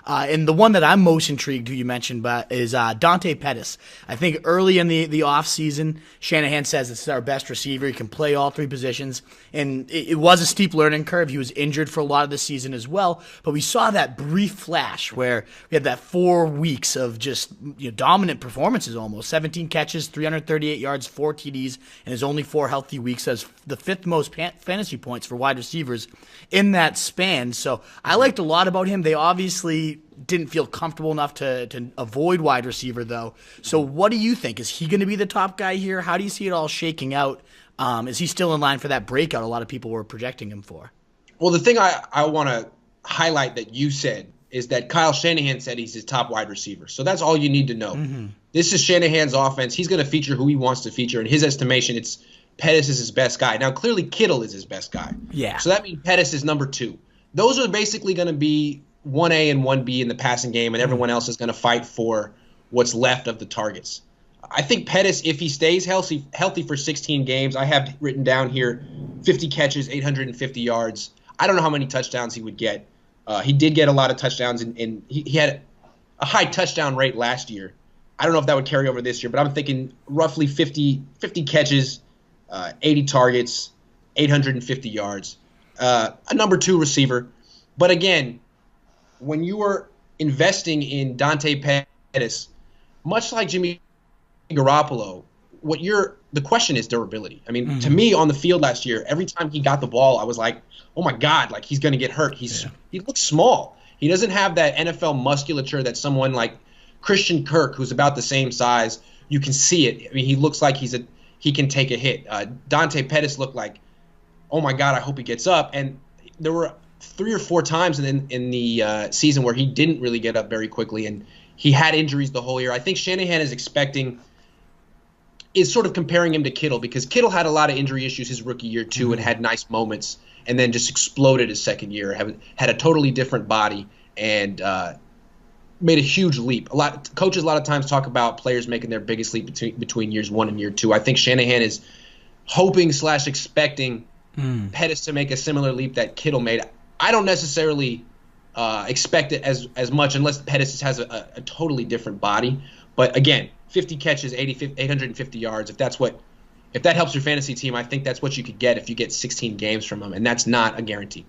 And the one that I'm most intrigued, who you mentioned, but is Dante Pettis. I think early in the offseason, Shanahan says this is our best receiver. He can play all three positions. And it was a steep learning curve. He was injured for a lot of the season as well. But we saw that brief flash where we had that 4 weeks of just dominant performances almost. 17 catches, 338 yards, 4 TDs, and his only 4 healthy weeks as the 5th most fantasy points for wide receivers in that span. So I liked a lot about him. They obviously didn't feel comfortable enough to avoid wide receiver, though. So what do you think? Is he going to be the top guy here? How do you see it all shaking out? Is he still in line for that breakout a lot of people were projecting him for? Well, the thing I want to highlight that you said is that Kyle Shanahan said he's his top wide receiver. So that's all you need to know. Mm-hmm. This is Shanahan's offense. He's going to feature who he wants to feature. In his estimation, it's Pettis is his best guy. Now, clearly Kittle is his best guy. Yeah. So that means Pettis is number 2. Those are basically going to be 1A and 1B in the passing game, and everyone else is going to fight for what's left of the targets. I think Pettis, if he stays healthy for 16 games, I have written down here 50 catches, 850 yards. I don't know how many touchdowns he would get. He did get a lot of touchdowns, and he had a high touchdown rate last year. I don't know if that would carry over this year, but I'm thinking roughly 50 catches, 80 targets, 850 yards. A number 2 receiver. But again, when you are investing in Dante Pettis, much like Jimmy Garoppolo, the question is durability. I mean, to me on the field last year, every time he got the ball, I was like, oh my God, like he's going to get hurt. He looks small. He doesn't have that NFL musculature that someone like Christian Kirk, who's about the same size, you can see it. I mean, he looks like he can take a hit. Dante Pettis looked like, oh my God, I hope he gets up. And there were 3 or 4 times in the season where he didn't really get up very quickly, and he had injuries the whole year. I think Shanahan is sort of comparing him to Kittle, because Kittle had a lot of injury issues his rookie year too, and had nice moments, and then just exploded his second year, had a totally different body, and made a huge leap. Coaches a lot of times talk about players making their biggest leap between years 1 and year 2. I think Shanahan is hoping / expecting Pettis to make a similar leap that Kittle made. I don't necessarily expect it as much unless Pettis has a totally different body. But again, 50 catches, 850 yards. If that helps your fantasy team, I think that's what you could get if you get 16 games from him, and that's not a guarantee.